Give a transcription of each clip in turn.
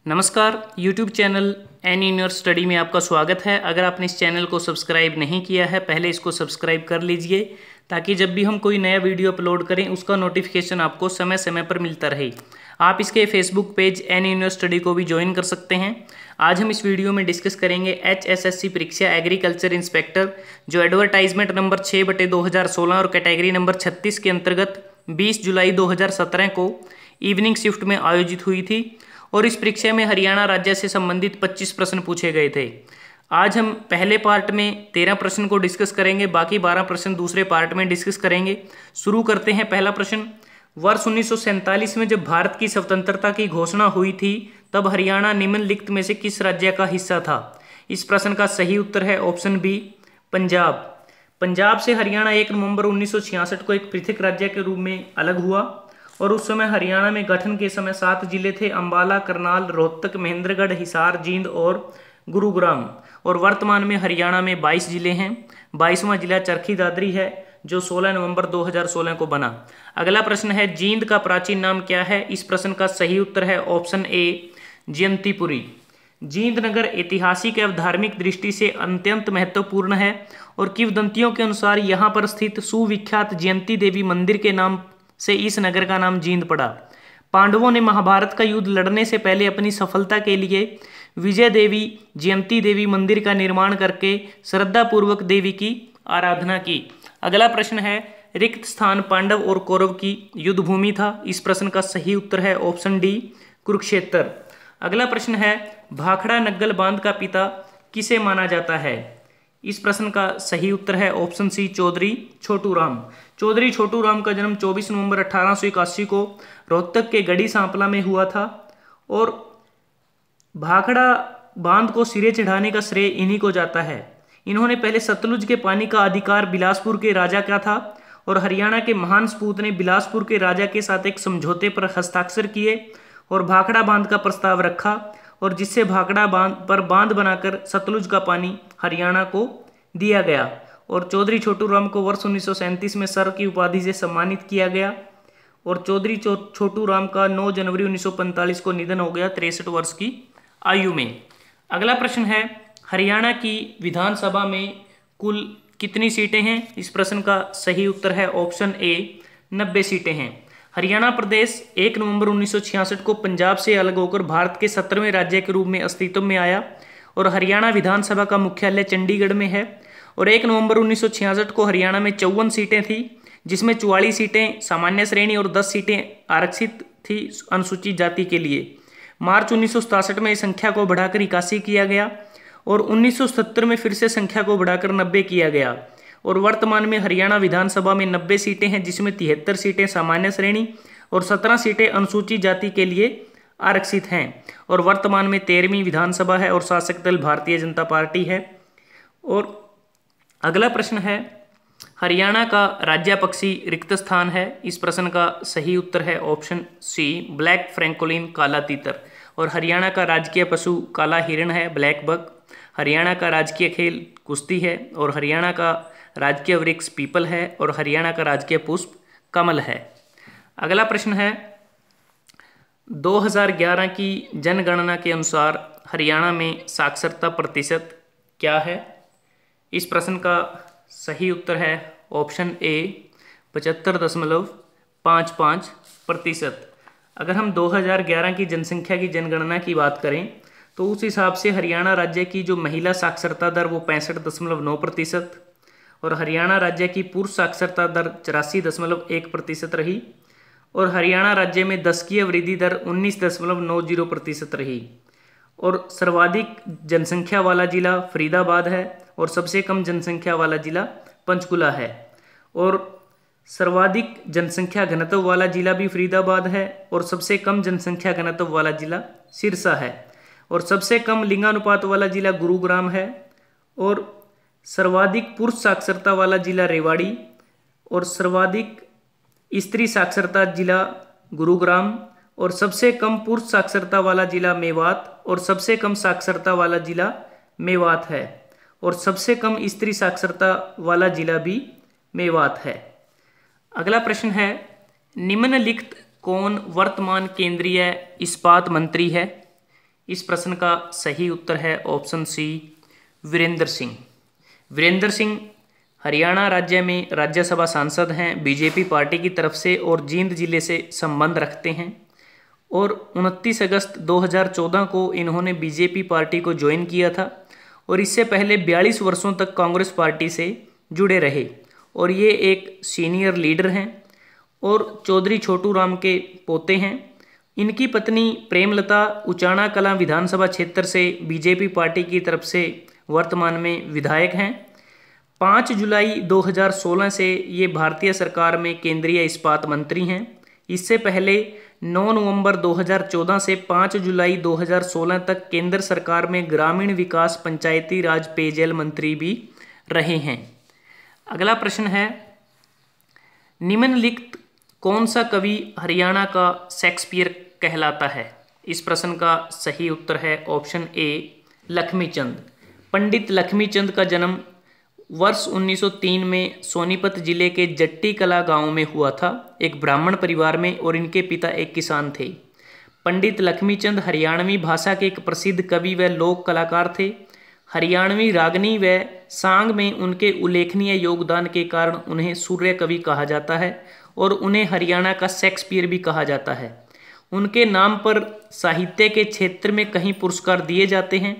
नमस्कार, YouTube channel N in your study में आपका स्वागत है। अगर आपने इस चैनल को सब्सक्राइब नहीं किया है, पहले इसको सब्सक्राइब कर लीजिए ताकि जब भी हम कोई नया वीडियो अपलोड करें उसका नोटिफिकेशन आपको समय समय पर मिलता रहे। आप इसके Facebook page N in your study को भी ज्वाइन कर सकते हैं। आज हम इस वीडियो में डिस्कस करेंगे HSSC परीक्षा एग्रीकल्चर इंस्पेक्टर जो एडवर्टाइजमेंट नंबर 6/2016 और कैटेगरी नंबर 36 के अंतर्गत 20 जुलाई 2017 को इवनिंग शिफ्ट में आयोजित हुई थी और इस परीक्षा में हरियाणा राज्य से संबंधित 25 प्रश्न पूछे गए थे। आज हम पहले पार्ट में 13 प्रश्न को डिस्कस करेंगे, बाकी 12 प्रश्न दूसरे पार्ट में डिस्कस करेंगे। शुरू करते हैं। पहला प्रश्न, वर्ष 1947 में जब भारत की स्वतंत्रता की घोषणा हुई थी तब हरियाणा निम्नलिखित में से किस राज्य का हिस्सा था? इस प्रश्न का सही उत्तर है ऑप्शन बी, पंजाब। पंजाब से हरियाणा 1 नवंबर 1966 को एक पृथक राज्य के रूप में अलग हुआ और उस समय हरियाणा में गठन के समय 7 जिले थे, अंबाला, करनाल, रोहतक, महेंद्रगढ़, हिसार, जींद और गुरुग्राम। और वर्तमान में हरियाणा में 22 जिले हैं। 22वां जिला चरखी दादरी है जो 16 नवंबर 2016 को बना। अगला प्रश्न है, जींद का प्राचीन नाम क्या है? इस प्रश्न का सही उत्तर है ऑप्शन ए, जयंतीपुरी। जींद नगर ऐतिहासिक एवं धार्मिक दृष्टि से अत्यंत महत्वपूर्ण है और किंवदंतियों के अनुसार यहाँ पर स्थित सुविख्यात जयंती देवी मंदिर के नाम से इस नगर का नाम जींद पड़ा। पांडवों ने महाभारत का युद्ध लड़ने से पहले अपनी सफलता के लिए विजय देवी जयंती देवी मंदिर का निर्माण करके श्रद्धापूर्वक देवी की आराधना की। अगला प्रश्न है, रिक्त स्थान पांडव और कौरव की युद्ध भूमि था। इस प्रश्न का सही उत्तर है ऑप्शन डी, कुरुक्षेत्र। अगला प्रश्न है, भाखड़ा नग्गल बांध का पिता किसे माना जाता है? इस प्रश्न का सही उत्तर है ऑप्शन सी, चौधरी छोटू राम। चौधरी छोटू राम का जन्म 24 नवंबर 1881 को रोहतक के गढ़ी सांपला में हुआ था और भाखड़ा बांध को सिरे चढ़ाने का श्रेय इन्हीं को जाता है। इन्होंने पहले सतलुज के पानी का अधिकार बिलासपुर के राजा का था और हरियाणा के महान सपूत ने बिलासपुर के राजा के साथ एक समझौते पर हस्ताक्षर किए और भाखड़ा बांध का प्रस्ताव रखा और जिससे भाखड़ा बांध पर बांध बनाकर सतलुज का पानी हरियाणा को दिया गया। और चौधरी छोटू राम को वर्ष 1937 में सर की उपाधि से सम्मानित किया गया और चौधरी छोटू राम का 9 जनवरी 1945 को निधन हो गया 63 वर्ष की आयु में। अगला प्रश्न है, हरियाणा की विधानसभा में कुल कितनी सीटें हैं? इस प्रश्न का सही उत्तर है ऑप्शन ए, 90 सीटें हैं। हरियाणा प्रदेश 1 नवंबर 1966 को पंजाब से अलग होकर भारत के 17वें राज्य के रूप में अस्तित्व में आया और हरियाणा विधानसभा का मुख्यालय चंडीगढ़ में है। और 1 नवंबर 1966 को हरियाणा में 54 सीटें थी जिसमें 44 सीटें सामान्य श्रेणी और 10 सीटें आरक्षित थी अनुसूचित जाति के लिए। मार्च 1967 में इस संख्या को बढ़ाकर 81 किया गया और 1970 में फिर से संख्या को बढ़ाकर 90 किया गया और वर्तमान में हरियाणा विधानसभा में 90 सीटें हैं जिसमें 73 सीटें सामान्य श्रेणी और 17 सीटें अनुसूचित जाति के लिए आरक्षित हैं और वर्तमान में 13वीं विधानसभा है और शासक दल भारतीय जनता पार्टी है। और अगला प्रश्न है, हरियाणा का राज्य पक्षी रिक्त स्थान है। इस प्रश्न का सही उत्तर है ऑप्शन सी, ब्लैक फ्रैंकोलिन, काला तीतर। और हरियाणा का राजकीय पशु काला हिरण है, ब्लैक बक। हरियाणा का राजकीय खेल कुश्ती है और हरियाणा का राजकीय वृक्ष पीपल है और हरियाणा का राजकीय पुष्प कमल है। अगला प्रश्न है, 2011 की जनगणना के अनुसार हरियाणा में साक्षरता प्रतिशत क्या है? इस प्रश्न का सही उत्तर है ऑप्शन ए, 75.55%। अगर हम 2011 की जनसंख्या की जनगणना की बात करें तो उस हिसाब से हरियाणा राज्य की जो महिला साक्षरता दर वो 65.9% और हरियाणा राज्य की पुरुष साक्षरता दर 84.1% रही और हरियाणा राज्य में दशकीय वृद्धि दर 19.90% रही। और सर्वाधिक जनसंख्या वाला जिला फरीदाबाद है और सबसे कम जनसंख्या वाला जिला पंचकुला है। और सर्वाधिक जनसंख्या घनत्व वाला जिला भी फरीदाबाद है और सबसे कम जनसंख्या घनत्व वाला जिला सिरसा है और सबसे कम लिंगानुपात वाला जिला गुरुग्राम है और सर्वाधिक पुरुष साक्षरता वाला जिला रेवाड़ी और सर्वाधिक स्त्री साक्षरता जिला गुरुग्राम और सबसे कम पुरुष साक्षरता वाला जिला मेवात और सबसे कम साक्षरता वाला जिला मेवात है और सबसे कम स्त्री साक्षरता वाला जिला भी मेवात है। अगला प्रश्न है, निम्नलिखित कौन वर्तमान केंद्रीय इस्पात मंत्री है? इस प्रश्न का सही उत्तर है ऑप्शन सी, वीरेंद्र सिंह। वीरेंद्र सिंह हरियाणा राज्य में राज्यसभा सांसद हैं बीजेपी पार्टी की तरफ से और जींद जिले से संबंध रखते हैं और 29 अगस्त 2014 को इन्होंने बीजेपी पार्टी को ज्वाइन किया था और इससे पहले 42 वर्षों तक कांग्रेस पार्टी से जुड़े रहे और ये एक सीनियर लीडर हैं और चौधरी छोटू राम के पोते हैं। इनकी पत्नी प्रेमलता उचाना कलां विधानसभा क्षेत्र से बीजेपी पार्टी की तरफ से वर्तमान में विधायक हैं। 5 जुलाई 2016 से ये भारतीय सरकार में केंद्रीय इस्पात मंत्री हैं। इससे पहले 9 नवंबर 2014 से 5 जुलाई 2016 तक केंद्र सरकार में ग्रामीण विकास पंचायती राज पेयजल मंत्री भी रहे हैं। अगला प्रश्न है, निम्नलिखित कौन सा कवि हरियाणा का शेक्सपियर कहलाता है? इस प्रश्न का सही उत्तर है ऑप्शन ए, लक्ष्मीचंद। पंडित लक्ष्मीचंद का जन्म वर्ष 1903 में सोनीपत जिले के जट्टी कला गांव में हुआ था, एक ब्राह्मण परिवार में, और इनके पिता एक किसान थे। पंडित लक्ष्मीचंद हरियाणवी भाषा के एक प्रसिद्ध कवि व लोक कलाकार थे। हरियाणवी रागनी व सांग में उनके उल्लेखनीय योगदान के कारण उन्हें सूर्य कवि कहा जाता है और उन्हें हरियाणा का शेक्सपियर भी कहा जाता है। उनके नाम पर साहित्य के क्षेत्र में कई पुरस्कार दिए जाते हैं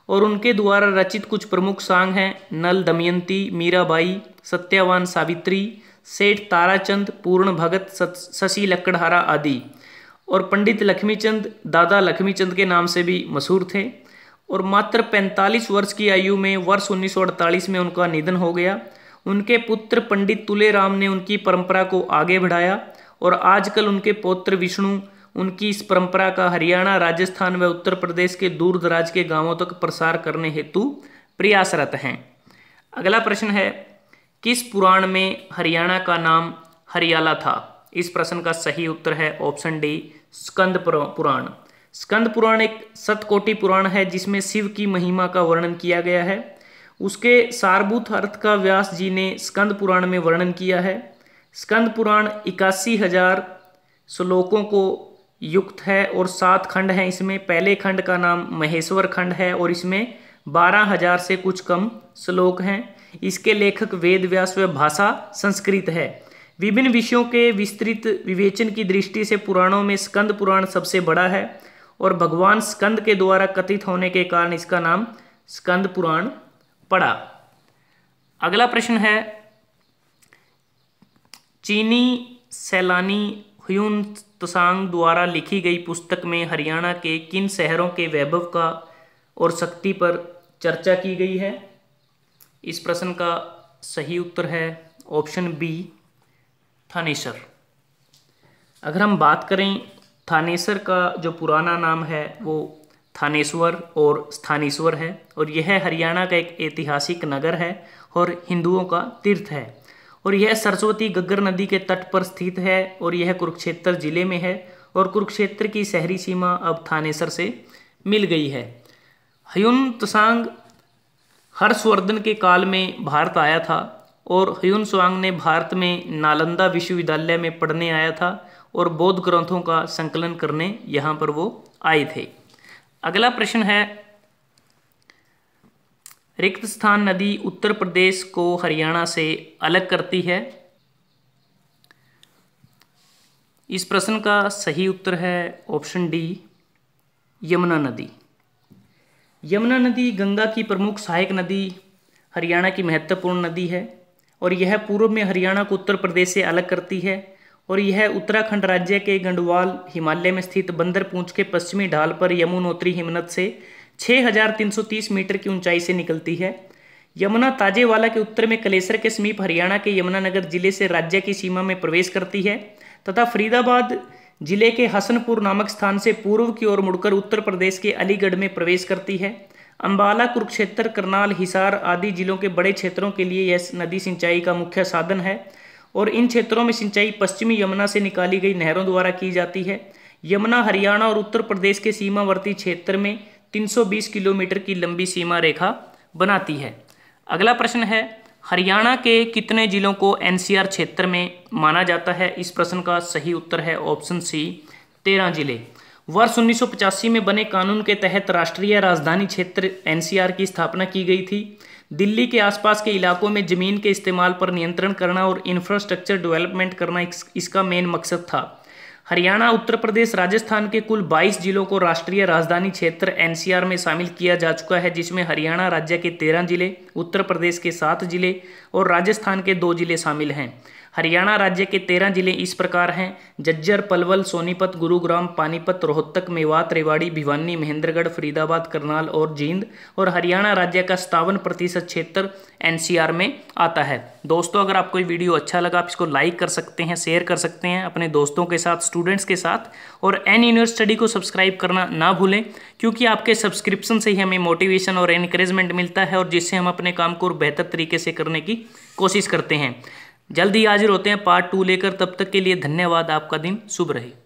और उनके द्वारा रचित कुछ प्रमुख सांग हैं नल दमयंती, मीराबाई, सत्यवान सावित्री, सेठ ताराचंद, पूर्ण भगत, शशि लकड़हारा आदि। और पंडित लक्ष्मीचंद दादा लक्ष्मीचंद के नाम से भी मशहूर थे और मात्र 45 वर्ष की आयु में वर्ष 1948 में उनका निधन हो गया। उनके पुत्र पंडित तुलेराम ने उनकी परंपरा को आगे बढ़ाया और आजकल उनके पौत्र विष्णु उनकी इस परंपरा का हरियाणा, राजस्थान व उत्तर प्रदेश के दूर दराज के गांवों तक प्रसार करने हेतु प्रयासरत हैं। अगला प्रश्न है, किस पुराण में हरियाणा का नाम हरियाला था? इस प्रश्न का सही उत्तर है ऑप्शन डी, स्कंद पुराण। स्कंद पुराण एक सतकोटि पुराण है जिसमें शिव की महिमा का वर्णन किया गया है। उसके सारभूत अर्थ का व्यास जी ने स्कंद पुराण में वर्णन किया है। स्कंद पुराण 81,000 श्लोकों को युक्त है और 7 खंड हैं इसमें। पहले खंड का नाम महेश्वर खंड है और इसमें 12,000 से कुछ कम श्लोक हैं। इसके लेखक वेद व्यास व भाषा संस्कृत है। विभिन्न विषयों के विस्तृत विवेचन की दृष्टि से पुराणों में स्कंद पुराण सबसे बड़ा है और भगवान स्कंद के द्वारा कथित होने के कारण इसका नाम स्कंद पुराण पड़ा। अगला प्रश्न है, चीनी सैलानी ह्युन त्सांग द्वारा लिखी गई पुस्तक में हरियाणा के किन शहरों के वैभव का और शक्ति पर चर्चा की गई है? इस प्रश्न का सही उत्तर है ऑप्शन बी, थानेसर। अगर हम बात करें थानेसर का जो पुराना नाम है वो थानेश्वर और स्थानेश्वर है और यह हरियाणा का एक ऐतिहासिक नगर है और हिंदुओं का तीर्थ है और यह सरस्वती घग्गर नदी के तट पर स्थित है और यह कुरुक्षेत्र जिले में है और कुरुक्षेत्र की शहरी सीमा अब थानेसर से मिल गई है। ह्युन त्सांग हर्षवर्धन के काल में भारत आया था और ह्युन त्सांग ने भारत में नालंदा विश्वविद्यालय में पढ़ने आया था और बौद्ध ग्रंथों का संकलन करने यहाँ पर वो आए थे। अगला प्रश्न है, रिक्त स्थान नदी उत्तर प्रदेश को हरियाणा से अलग करती है। इस प्रश्न का सही उत्तर है ऑप्शन डी, यमुना नदी। यमुना नदी गंगा की प्रमुख सहायक नदी हरियाणा की महत्वपूर्ण नदी है और यह पूर्व में हरियाणा को उत्तर प्रदेश से अलग करती है और यह उत्तराखंड राज्य के गढ़वाल हिमालय में स्थित बंदर पूंछ के पश्चिमी ढाल पर यमुनोत्री हिमनद से 6,330 मीटर की ऊंचाई से निकलती है। यमुना ताजेवाला के उत्तर में कलेसर के समीप हरियाणा के यमुनानगर जिले से राज्य की सीमा में प्रवेश करती है तथा फरीदाबाद जिले के हसनपुर नामक स्थान से पूर्व की ओर मुड़कर उत्तर प्रदेश के अलीगढ़ में प्रवेश करती है। अंबाला, कुरुक्षेत्र, करनाल, हिसार आदि जिलों के बड़े क्षेत्रों के लिए यह नदी सिंचाई का मुख्य साधन है और इन क्षेत्रों में सिंचाई पश्चिमी यमुना से निकाली गई नहरों द्वारा की जाती है। यमुना हरियाणा और उत्तर प्रदेश के सीमावर्ती क्षेत्र में 320 किलोमीटर की लंबी सीमा रेखा बनाती है। अगला प्रश्न है, हरियाणा के कितने जिलों को एनसीआर क्षेत्र में माना जाता है? इस प्रश्न का सही उत्तर है ऑप्शन सी, 13 जिले। वर्ष 1985 में बने कानून के तहत राष्ट्रीय राजधानी क्षेत्र एनसीआर की स्थापना की गई थी। दिल्ली के आसपास के इलाकों में जमीन के इस्तेमाल पर नियंत्रण करना और इंफ्रास्ट्रक्चर डेवलपमेंट करना इसका मेन मकसद था। हरियाणा, उत्तर प्रदेश, राजस्थान के कुल 22 जिलों को राष्ट्रीय राजधानी क्षेत्र एनसीआर में शामिल किया जा चुका है, जिसमें हरियाणा राज्य के 13 जिले, उत्तर प्रदेश के 7 जिले और राजस्थान के 2 जिले शामिल हैं। हरियाणा राज्य के 13 जिले इस प्रकार हैं: झज्जर, पलवल, सोनीपत, गुरुग्राम, पानीपत, रोहतक, मेवात, रेवाड़ी, भिवानी, महेंद्रगढ़, फरीदाबाद, करनाल और जींद। और हरियाणा राज्य का 57% क्षेत्र एनसीआर में आता है। दोस्तों, अगर आपको ये वीडियो अच्छा लगा, आप इसको लाइक कर सकते हैं, शेयर कर सकते हैं अपने दोस्तों के साथ, स्टूडेंट्स के साथ। और एन यूनिवर्स स्टडी को सब्सक्राइब करना ना भूलें, क्योंकि आपके सब्सक्रिप्शन से ही हमें मोटिवेशन और एनकरेजमेंट मिलता है, और जिससे हम अपने काम को बेहतर तरीके से करने की कोशिश करते हैं। जल्द ही हाजिर होते हैं पार्ट 2 लेकर। तब तक के लिए धन्यवाद। आपका दिन शुभ रहे।